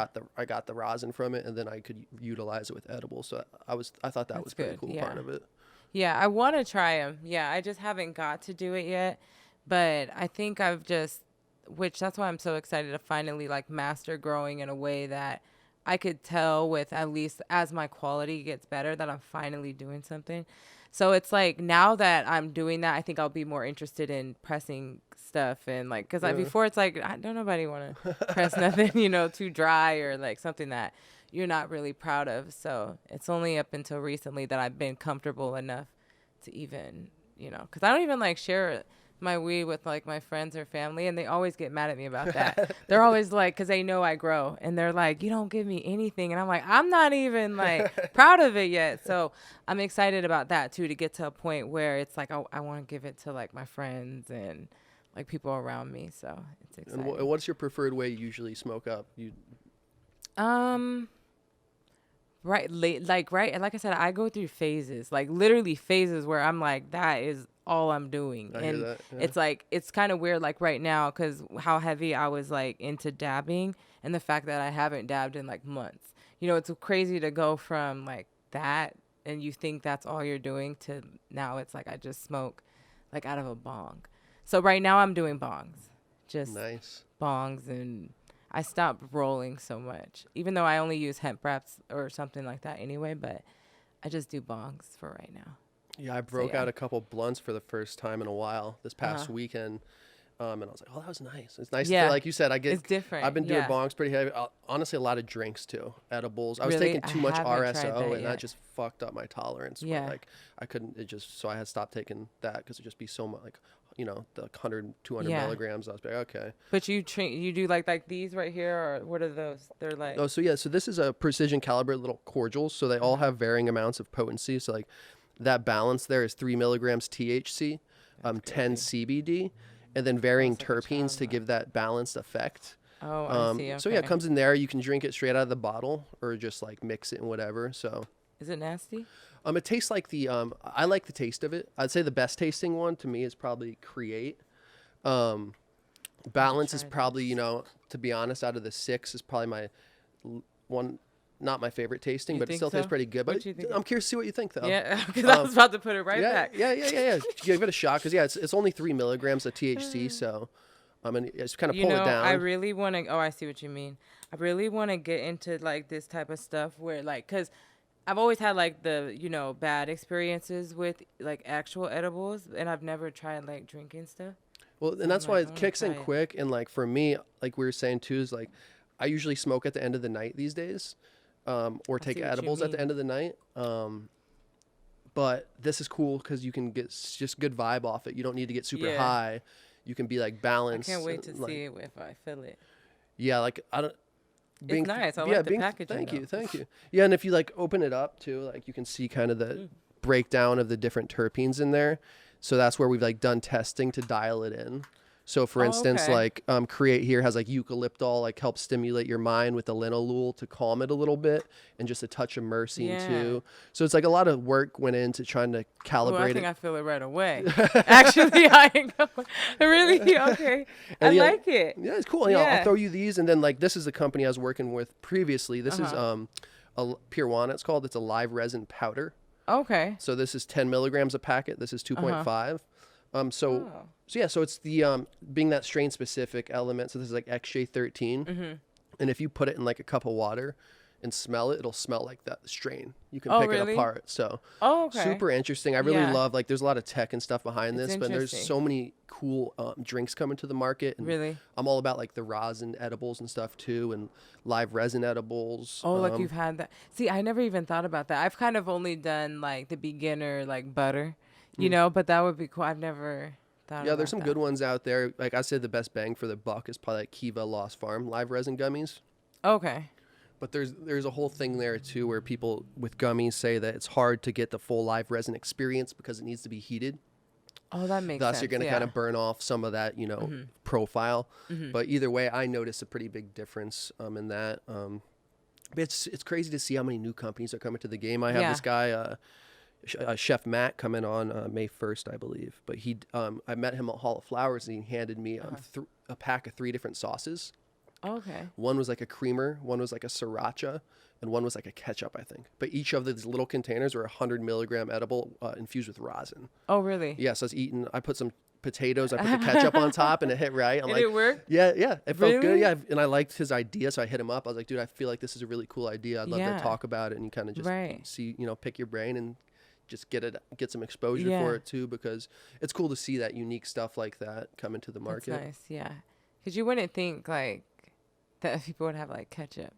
got the rosin from it, and then I could utilize it with edibles. So I thought that was pretty cool part of it. Yeah, I want to try them. Yeah, I just haven't got to do it yet, but I think that's why I'm so excited to finally like master growing in a way that I could tell with, at least as my quality gets better, that I'm finally doing something. So it's like now that I'm doing that, I think I'll be more interested in pressing stuff, and like, cause like before it's like, I don't nobody want to press nothing, you know, too dry or like something that you're not really proud of. So it's only up until recently that I've been comfortable enough to even, you know, cause I don't even like share my weed with like my friends or family, and they always get mad at me about that. They're always like, cause they know I grow, and they're like, you don't give me anything. And I'm like, I'm not even like proud of it yet. So I'm excited about that too, to get to a point where it's like, I want to give it to like my friends and like people around me. So it's exciting. And what's your preferred way you usually smoke up? Right. Like I said, I go through phases, like literally phases where I'm like, that is all I'm doing. I hear that, yeah. It's like, it's kind of weird, like right now, because how heavy I was like into dabbing, and the fact that I haven't dabbed in like months. You know, it's crazy to go from like that, and you think that's all you're doing, to now it's like I just smoke like out of a bong. So right now I'm doing bongs. Just nice. bongs, and I stopped rolling so much, even though I only use hemp wraps or something like that anyway. But I just do bongs for right now. Yeah, I broke out a couple blunts for the first time in a while this past weekend. And I was like, oh, that was nice. It's nice to, like you said, it's different. I've been doing bongs pretty heavy. Honestly, a lot of drinks too, edibles. I was Really? taking too much RSO, and yet. that just fucked up my tolerance. Yeah. But, like, I couldn't, so I had stopped taking that because it'd just be so much, like, you know, the 100, 200 milligrams. I was like, okay. But you do like these right here, or what are those? They're like. Oh, so so this is a precision calibrated little cordials. So they all have varying amounts of potency. So, like, that balance there is 3 milligrams THC, 10 CBD. And then varying terpenes to give that balanced effect. Oh, I see. Okay. So yeah, it comes in there. You can drink it straight out of the bottle or just like mix it and whatever. So is it nasty? It tastes like the I like the taste of it. I'd say the best tasting one to me is probably Create. Balance is probably, you know, to be honest, out of the 6 is probably my one. Not my favorite tasting, but it still tastes pretty good. But I'm curious to see what you think, though. Yeah, because I was about to put it back. Yeah. Give it a shot, because it's only 3 milligrams of THC, so I mean, it's kind of pull it down. I really want to. Oh, I see what you mean. I really want to get into like this type of stuff where like, because I've always had like the bad experiences with like actual edibles, and I've never tried like drinking stuff. Well, and that's why it kicks in quick, and like for me, like we were saying too, is like I usually smoke at the end of the night these days. Or take edibles at the end of the night. But this is cool because you can get just good vibe off it. You don't need to get super high. You can be like balanced. I can't wait to see it if I feel it. Yeah, like I don't. It's nice. I like the packaging. Thank you. Yeah, and if you like open it up too, like you can see kind of the breakdown of the different terpenes in there. So that's where we've like done testing to dial it in. So for instance, like Create here has like eucalyptol, like helps stimulate your mind with the linalool to calm it a little bit, and just a touch of myrcene too. So it's like a lot of work went into trying to calibrate I think I feel it right away. Actually, really okay. I like it. Yeah, it's cool. Yeah, I'll throw you these, and then like this is the company I was working with previously. This is a Purwana. It's called. It's a live resin powder. Okay. So this is 10 milligrams a packet. This is 2.5. So it's the being that strain specific element. So this is like XJ13, and if you put it in like a cup of water and smell it, it'll smell like that strain. You can pick it apart. So super interesting. I really love, like, there's a lot of tech and stuff behind this, but there's so many cool drinks coming to the market. And I'm all about like the rosin edibles and stuff too, and live resin edibles. Like you've had that. See, I never even thought about that. I've kind of only done like the beginner like butter. But that would be cool. I've never thought about there's some good ones out there. Like I said, the best bang for the buck is probably like Kiva Lost Farm live resin gummies. Okay. But there's a whole thing there too where people with gummies say that it's hard to get the full live resin experience because it needs to be heated. Oh, that makes sense. Thus, you're going to kind of burn off some of that, profile. But either way, I notice a pretty big difference in that. It's crazy to see how many new companies are coming to the game. I have this guy, Chef Matt, coming on May 1st, I believe. But I met him at Hall of Flowers, and he handed me a pack of 3 different sauces. Okay. One was like a creamer, one was like a sriracha, and one was like a ketchup, I think. But each of these little containers were 100 milligram edible infused with rosin. Oh, really? Yeah, so I put some potatoes, I put the ketchup on top, and it hit right. Did it work? Yeah, it felt good. Yeah, and I liked his idea, so I hit him up. I was like, dude, I feel like this is a really cool idea. I'd love to talk about it, and you kind of just see, pick your brain and just get some exposure for it too, because it's cool to see that unique stuff like that come into the market. That's nice, yeah. Because you wouldn't think like that people would have like ketchup.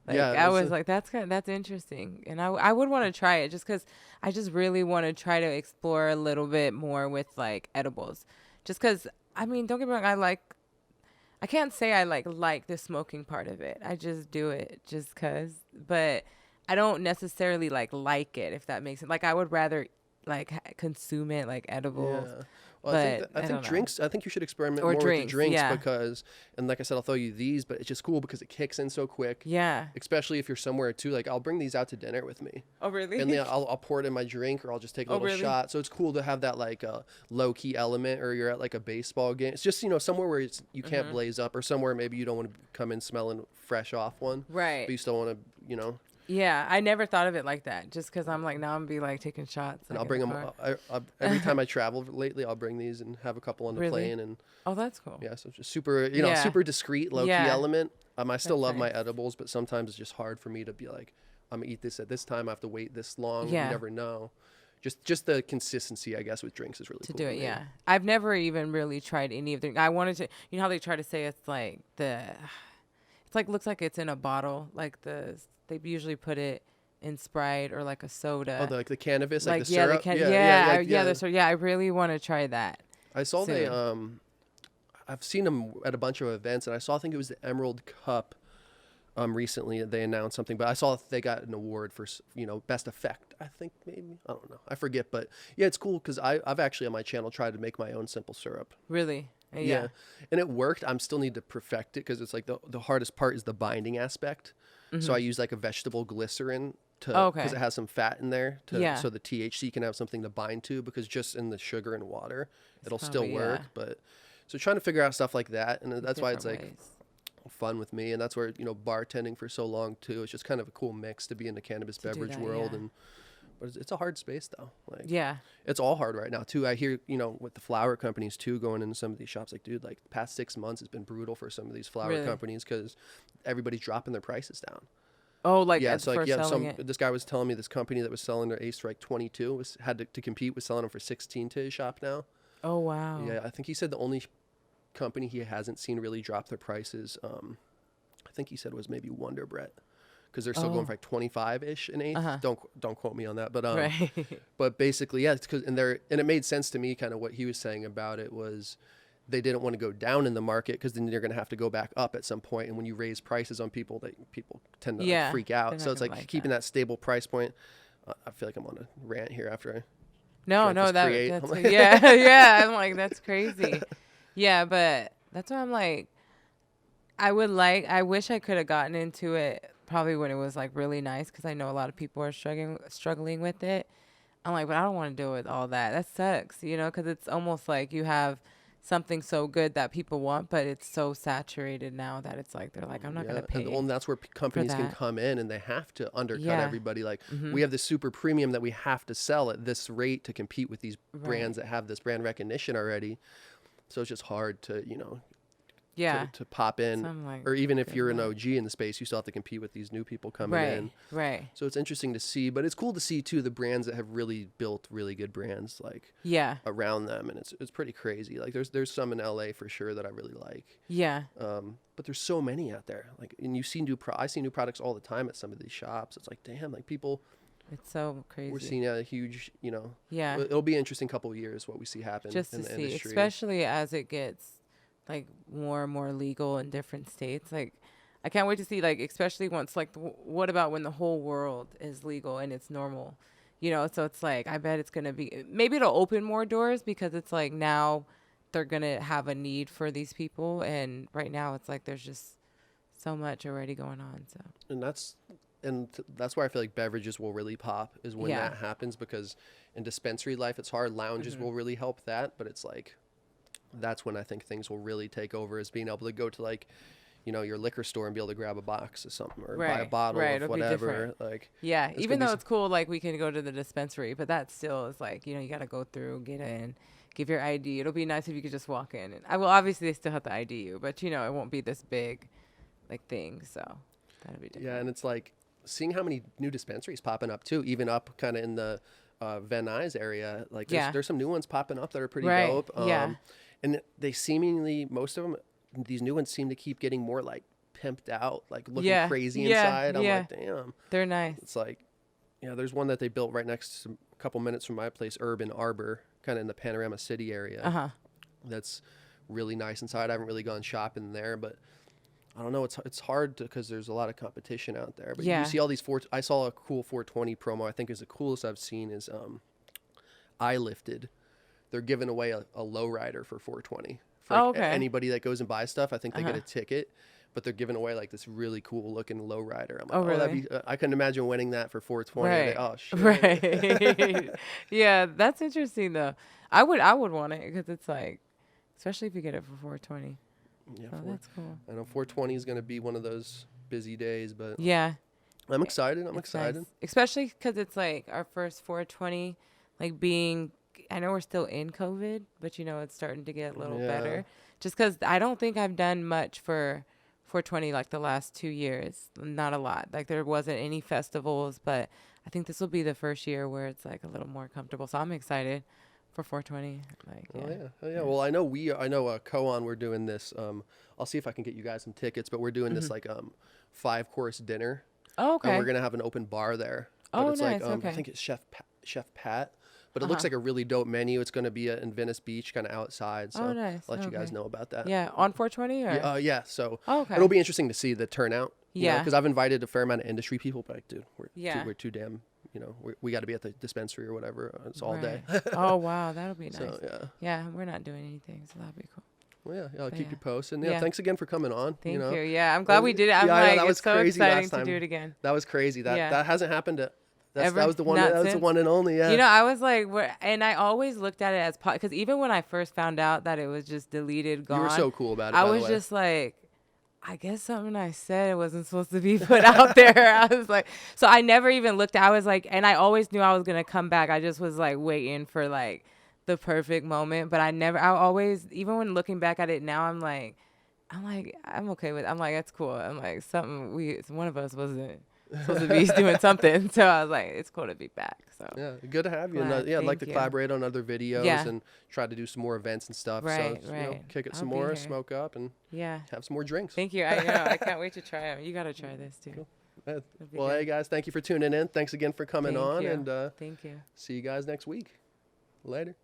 Like, I was like, that's interesting, and I would want to try it just because I just really want to try to explore a little bit more with like edibles, just because I mean, don't get me wrong, I can't say I like the smoking part of it. I just do it just cause, but I don't necessarily like it, if that makes sense. Like I would rather consume it like edibles. Yeah. Well, I think drinks. I think you should experiment more with the drinks because, and like I said, I'll throw you these, but it's just cool because it kicks in so quick. Yeah. Especially if you're somewhere too. Like I'll bring these out to dinner with me. Oh really? And then I'll pour it in my drink, or I'll just take a little shot. So it's cool to have that like low key element, or you're at like a baseball game. It's just somewhere where you can't blaze up, or somewhere maybe you don't want to come in smelling fresh off one. Right. But you still want to Yeah, I never thought of it like that. Just because I'm like, now I'm gonna be like taking shots. And like, I'll in bring the them car. every time I travel lately. I'll bring these and have a couple on the Really? plane, and Oh, that's cool. yeah, so it's just super, Yeah. super discreet, low key Yeah. element. I still That's love my nice. edibles, but sometimes it's just hard for me to be like, I'm gonna eat this at this time. I have to wait this long. Yeah. You never know. Just the consistency, I guess, with drinks is really To cool do for it, me. yeah. I've never even really tried any of the. I wanted to. You know how they try to say it's like it's like looks like it's in a bottle. Like they usually put it in Sprite or like a soda. Oh, the cannabis, like the yeah, syrup. the syrup. Yeah, I really want to try that. I saw soon. they I've seen them at a bunch of events, and I saw, I think it was the Emerald Cup. Recently they announced something, but I saw they got an award for best effect. I think maybe, I don't know, I forget, but yeah, it's cool because I've actually on my channel tried to make my own simple syrup. Really? Yeah, and it worked. I'm still need to perfect it because it's like the hardest part is the binding aspect. So I use like a vegetable glycerin to because it has some fat in there so the THC can have something to bind to, because just in the sugar and water it'll still work. But so trying to figure out stuff like that, and that's why it's like fun with me, and that's where bartending for so long too. It's just kind of a cool mix to be in the cannabis beverage world, but it's a hard space though. Like it's all hard right now too. I hear with the flower companies too going into some of these shops, like dude, like the past 6 months has been brutal for some of these flower companies because everybody's dropping their prices down. Oh, like so like this guy was telling me this company that was selling their Ace for like 22 had to compete with selling them for 16 to his shop now. Oh wow. Yeah, I think he said the only company he hasn't seen really drop their prices, I think he said was maybe Wonder Bread, because they're still going for like 25-ish an eighth. Don't quote me on that, but but basically it's because and it made sense to me. Kind of what he was saying about it was they didn't want to go down in the market because then they're going to have to go back up at some point, and when you raise prices on people, people tend to like, freak out. So it's like keeping that stable price point. I feel like I'm on a rant here after I that's I'm like, that's crazy. Yeah, but that's why I'm like, I wish I could have gotten into it probably when it was like really nice, because I know a lot of people are struggling with it. I'm like, but I don't want to deal with all that. That sucks, because it's almost like you have something so good that people want, but it's so saturated now that it's like they're like, I'm not going to pay. And that's where companies can come in and they have to undercut everybody. Like we have this super premium that we have to sell at this rate to compete with these brands that have this brand recognition already. So it's just hard to, to pop in, like, or even if you're an OG in the space, you still have to compete with these new people coming in. Right. So it's interesting to see, but it's cool to see too the brands that have really built really good brands like around them, and it's pretty crazy. Like there's some in LA for sure that I really like. Yeah. But there's so many out there. Like, and I see new products all the time at some of these shops. It's like, damn, like people. It's so crazy. We're seeing a huge, it'll be an interesting couple of years what we see happen just in to the see, industry. especially as it gets like more and more legal in different states. Like, I can't wait to see, like, especially once, like, what about when the whole world is legal and it's normal, So it's like, I bet it's gonna be, maybe it'll open more doors because it's like now they're gonna have a need for these people, and right now it's like there's just so much already going on. So and that's where I feel like beverages will really pop is when that happens, because in dispensary life it's hard. Lounges will really help that, but it's like that's when I think things will really take over, is being able to go to like your liquor store and be able to grab a box of something or buy a bottle of whatever. Like even though it's cool, like we can go to the dispensary, but that still is like you got to go through, get in, give your ID. It'll be nice if you could just walk in, and obviously they still have to ID you, but it won't be this big like thing, so that'll be different. Yeah, and it's like seeing how many new dispensaries popping up too, even up kind of in the Van Nuys area. Like there's some new ones popping up that are pretty dope. And they seemingly, most of them, these new ones seem to keep getting more like pimped out, like looking crazy inside. I'm like, damn, they're nice. It's like, there's one that they built right next to a couple minutes from my place, Urban Arbor, kind of in the Panorama City area. That's really nice inside. I haven't really gone shopping there, but I don't know. It's hard because there's a lot of competition out there. But you see all these I saw a cool 420 promo. I think is the coolest I've seen is I Lifted. They're giving away a lowrider for 420 for anybody that goes and buys stuff. I think they get a ticket, but they're giving away like this really cool looking lowrider. I'm like, really? I couldn't imagine winning that for 420. Right. Oh shit. Right. Yeah, that's interesting though. I would want it because it's like, especially if you get it for 420. Yeah, that's cool. I know 420 is going to be one of those busy days, but I'm excited. I'm It's excited. nice. Especially because it's like our first 420, like being, I know we're still in COVID, but it's starting to get a little better. Just because I don't think I've done much for 420 like the last 2 years. Not a lot. Like there wasn't any festivals, but I think this will be the first year where it's like a little more comfortable. So I'm excited for 420. Like, Yeah. Well, I know Koan, we're doing this. I'll see if I can get you guys some tickets, but we're doing this like 5-course dinner. Oh, okay. And we're gonna have an open bar there. But Oh, it's nice. like Okay. I think it's Chef Pat. But it looks like a really dope menu. It's gonna be in Venice Beach, kind of outside. So nice. I'll let you guys Okay. know about that. Yeah, on 420 or? Yeah. So Oh, okay. it'll be interesting to see the turnout. Yeah. Because I've invited a fair amount of industry people, but like, dude, Yeah. we're too damn. We got to be at the dispensary or whatever. It's all day. Right. Oh, wow. That'll be nice. So yeah. Yeah, we're not doing anything, so that'll be cool. Well, yeah, I'll But keep yeah. you posted. Yeah. Thanks again for coming on. Thank you. you. Yeah, I'm glad we did it. I'm Yeah, I know, like, that was it's so crazy last exciting to time. do it again. That was crazy. That Yeah. that hasn't happened to. Ever? That was the one. Not That was the since? one and only. Yeah. I was like, and I always looked at it as because even when I first found out that it was just deleted, gone, You were so cool about it. I by was the way. just like, I guess something I said wasn't supposed to be put out there. I was like, so I never even looked. I was like, and I always knew I was gonna come back. I just was like waiting for like the perfect moment, but I always, even when looking back at it now, I'm like, I'm okay with. I'm like, that's cool. I'm like, one of us wasn't supposed to be doing something, so I was like, it's cool to be back. So Yeah, good to have you. And, Glad. I'd like to Thank you. collaborate on other videos Yeah. and try to do some more events and stuff. Right, So right. kick it I'll some be more, here. smoke up, and yeah, have some more drinks. thank you. I can't wait to try them. You gotta try this too. Cool. It'll be Well, good. hey guys, thank you for tuning in. Thanks again for coming Thank on, you. and Thank you. see you guys next week. Later.